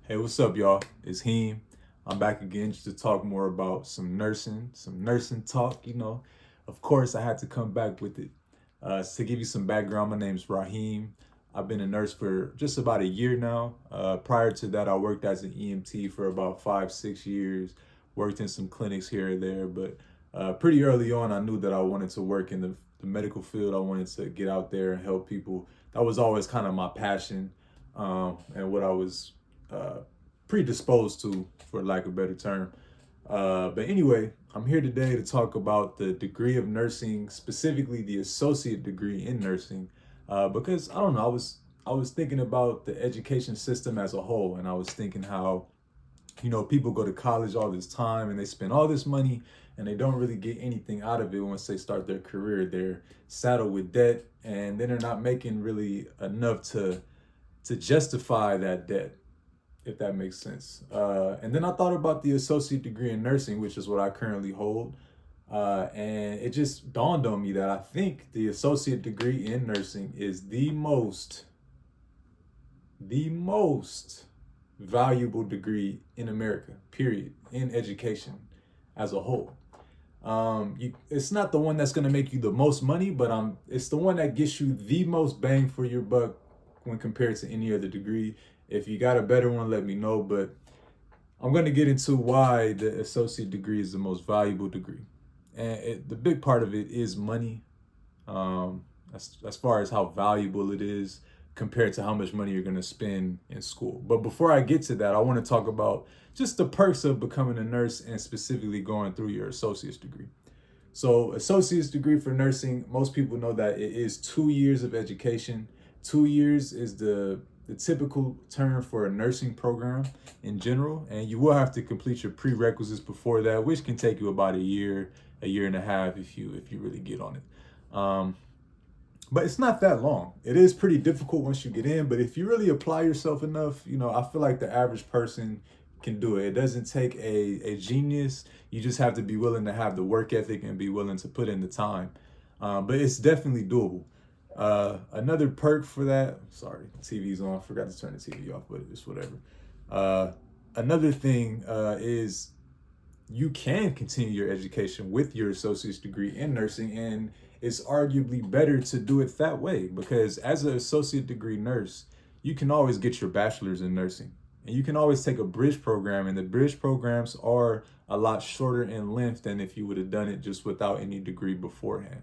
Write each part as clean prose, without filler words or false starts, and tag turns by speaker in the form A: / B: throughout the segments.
A: Hey, what's up, y'all? It's Heem. I'm back again just to talk more about some nursing talk. Of course, I had to come back with it. To give you some background, my name's Raheem. I've been a nurse for just about a year now. Prior to that, I worked as an EMT for about 5, 6 years, worked in some clinics here and there. But pretty early on, I knew that I wanted to work in the medical field. I wanted to get out there and help people. That was always kind of my passion, and what I was uh, predisposed to, for lack of a better term. But anyway, I'm here today to talk about the degree of nursing, specifically the associate degree in nursing, because I don't know, I was thinking about the education system as a whole, and I was thinking how people go to college all this time and they spend all this money and they don't really get anything out of it once they start their career. They're saddled with debt, and then they're not making really enough to justify that debt, if that makes sense. And then I thought about the associate degree in nursing, which is what I currently hold. And it just dawned on me that I think the associate degree in nursing is the most valuable degree in America, period, in education as a whole. It's not the one that's going to make you the most money, but it's the one that gets you the most bang for your buck when compared to any other degree. If you got a better one, let me know. But I'm going to get into why the associate degree is the most valuable degree. And the big part of it is money, as far as how valuable it is compared to how much money you're going to spend in school. But before I get to that, I want to talk about just the perks of becoming a nurse and specifically going through your associate's degree. So, associate's degree for nursing, most people know that it is 2 years of education. 2 years is the typical term for a nursing program in general, and you will have to complete your prerequisites before that, which can take you about a year and a half if you really get on it. But it's not that long. It is pretty difficult once you get in, but if you really apply yourself enough, I feel like the average person can do it. It doesn't take a genius. You just have to be willing to have the work ethic and be willing to put in the time. But it's definitely doable. Another perk for that, sorry, TV's on. Forgot to turn the TV off, but it's whatever. Another thing is you can continue your education with your associate's degree in nursing, and it's arguably better to do it that way because as an associate degree nurse, you can always get your bachelor's in nursing, and you can always take a bridge program, and the bridge programs are a lot shorter in length than if you would have done it just without any degree beforehand.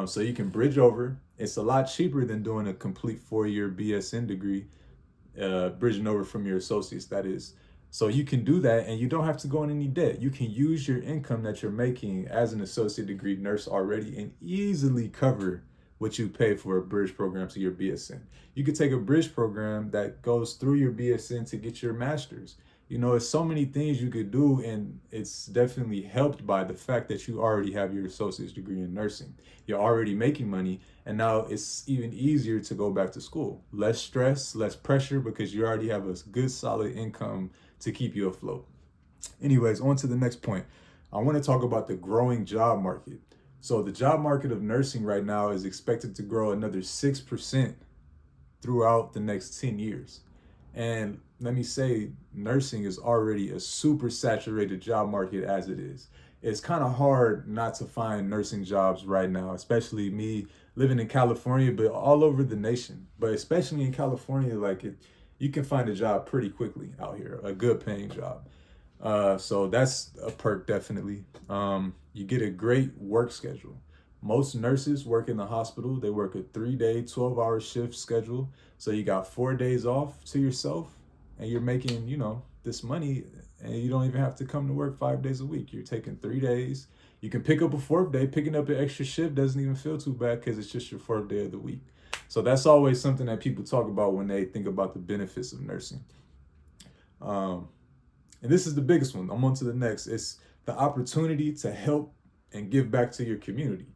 A: So you can bridge over. It's a lot cheaper than doing a complete 4-year BSN degree, bridging over from your associates, that is. So you can do that and you don't have to go in any debt. You can use your income that you're making as an associate degree nurse already and easily cover what you pay for a bridge program to your BSN. You could take a bridge program that goes through your BSN to get your master's. It's so many things you could do, and it's definitely helped by the fact that you already have your associate's degree in nursing. You're already making money, and now it's even easier to go back to school. Less stress, less pressure, because you already have a good solid income to keep you afloat. Anyways, on to the next point. I want to talk about the growing job market. So the job market of nursing right now is expected to grow another 6% throughout the next 10 years. And let me say, nursing is already a super saturated job market as it is. It's kind of hard not to find nursing jobs right now, especially me living in California, but all over the nation. But especially in California, you can find a job pretty quickly out here, a good paying job. So that's a perk, definitely. You get a great work schedule. Most nurses work in the hospital. They work a 3-day, 12-hour shift schedule. So you got 4 days off to yourself, and you're making, this money, and you don't even have to come to work 5 days a week. You're taking 3 days. You can pick up a fourth day. Picking up an extra shift doesn't even feel too bad because it's just your fourth day of the week. So that's always something that people talk about when they think about the benefits of nursing. And this is the biggest one. I'm on to the next. It's the opportunity to help and give back to your community.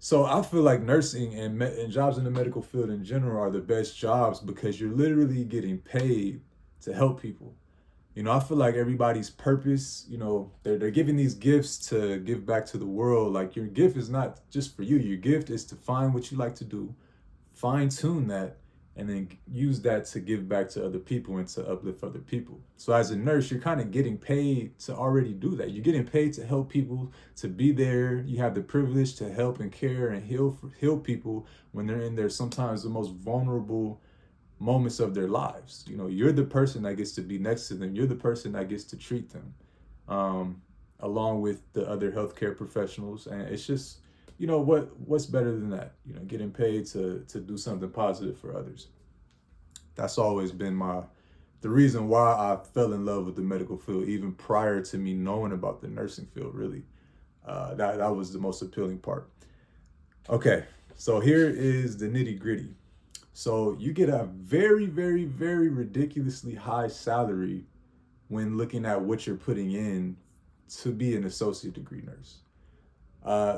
A: So I feel like nursing and jobs in the medical field in general are the best jobs because you're literally getting paid to help people. I feel like everybody's purpose, they're giving these gifts to give back to the world. Like, your gift is not just for you. Your gift is to find what you like to do, fine tune that, and then use that to give back to other people and to uplift other people. So as a nurse, you're kind of getting paid to already do that. You're getting paid to help people, to be there. You have the privilege to help and care and heal people when they're in their sometimes the most vulnerable moments of their lives. You know, you're the person that gets to be next to them. You're the person that gets to treat them, along with the other healthcare professionals. And it's just, you know, what's better than that? You know, getting paid to do something positive for others. That's always been the reason why I fell in love with the medical field, even prior to me knowing about the nursing field. Really, that was the most appealing part. Okay, so here is the nitty gritty. So you get a very, very, very ridiculously high salary when looking at what you're putting in to be an associate degree nurse.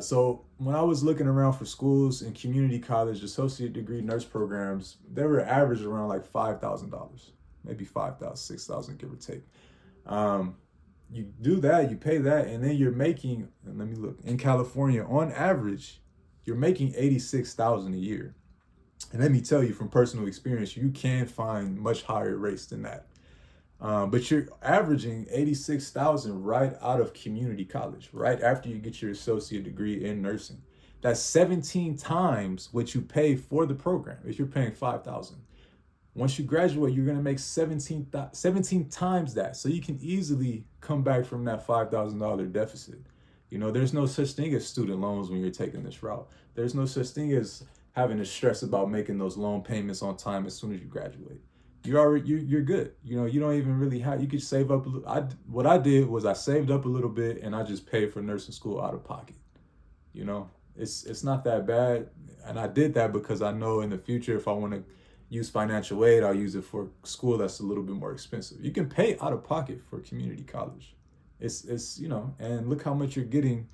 A: So when I was looking around for schools and community college associate degree nurse programs, they were average around like $5,000, maybe 5,000, 6,000, give or take. You do that, you pay that, and then you're making, and let me look, in California, on average, you're making $86,000 a year. And let me tell you from personal experience, you can find much higher rates than that. But you're averaging 86,000 right out of community college, right after you get your associate degree in nursing. That's 17 times what you pay for the program. If you're paying 5,000, once you graduate, you're gonna make 17 times that. So you can easily come back from that $5,000 deficit. You know, there's no such thing as student loans when you're taking this route. There's no such thing as having to stress about making those loan payments on time as soon as you graduate. You're good. You know, you don't even really have, you could save up a little. What I did was I saved up a little bit and I just paid for nursing school out of pocket. You know, it's not that bad. And I did that because I know in the future, if I want to use financial aid, I'll use it for school that's a little bit more expensive. You can pay out of pocket for community college. It's you know, and look how much you're getting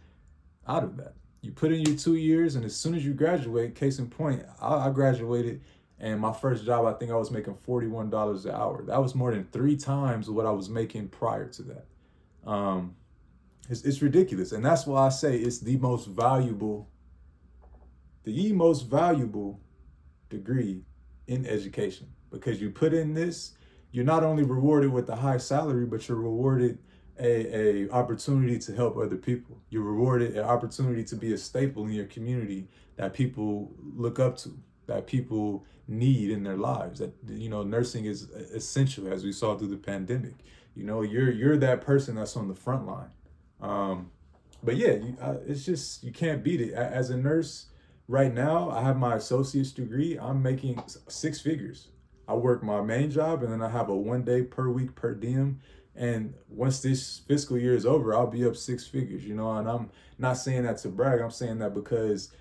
A: out of that. You put in your 2 years, and as soon as you graduate, case in point, I graduated, and my first job, I think I was making $41 an hour. That was more than 3 times what I was making prior to that. It's ridiculous, and that's why I say it's the most valuable degree in education, because you put in this, you're not only rewarded with the high salary, but you're rewarded a opportunity to help other people. You're rewarded an opportunity to be a staple in your community that people look up to, that people need in their lives. That, you know, nursing is essential, as we saw through the pandemic. You know, you're that person that's on the front line. But yeah, it's just, you can't beat it. As a nurse right now, I have my associate's degree. I'm making 6 figures. I work my main job, and then I have a 1 day per week per diem. And once this fiscal year is over, I'll be up 6 figures, you know, and I'm not saying that to brag. I'm saying that because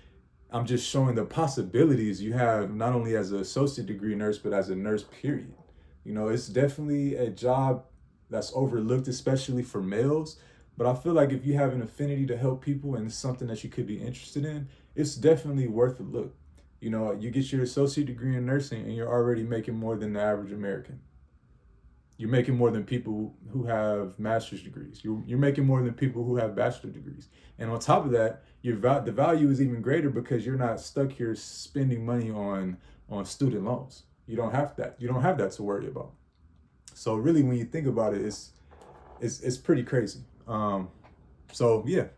A: I'm just showing the possibilities you have, not only as an associate degree nurse, but as a nurse, period. You know, it's definitely a job that's overlooked, especially for males. But I feel like if you have an affinity to help people and it's something that you could be interested in, it's definitely worth a look. You know, you get your associate degree in nursing and you're already making more than the average American. You're making more than people who have master's degrees. You're making more than people who have bachelor degrees. And on top of that, the value is even greater because you're not stuck here spending money on student loans. You don't have that. You don't have that to worry about. So really, when you think about it, it's pretty crazy. So yeah,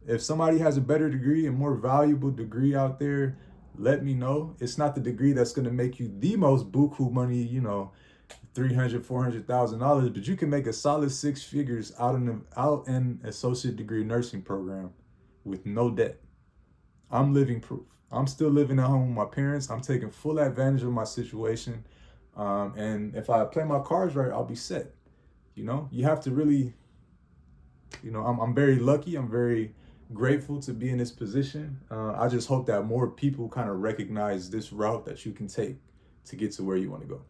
A: if somebody has a better degree and more valuable degree out there, let me know. It's not the degree that's going to make you the most buku money, you know, $300,000, $400,000, but you can make a solid 6 figures out in associate degree nursing program with no debt. I'm living proof. I'm still living at home with my parents. I'm taking full advantage of my situation. And if I play my cards right, I'll be set. You know, you have to really, you know, I'm very lucky. I'm very grateful to be in this position. I just hope that more people kind of recognize this route that you can take to get to where you want to go.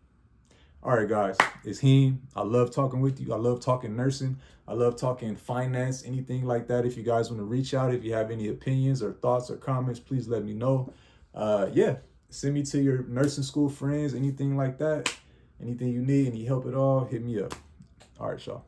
A: All right, guys, it's Heem. I love talking with you. I love talking nursing. I love talking finance, anything like that. If you guys want to reach out, if you have any opinions or thoughts or comments, please let me know. Yeah, send me to your nursing school friends, anything like that. Anything you need, any help at all, hit me up. All right, y'all.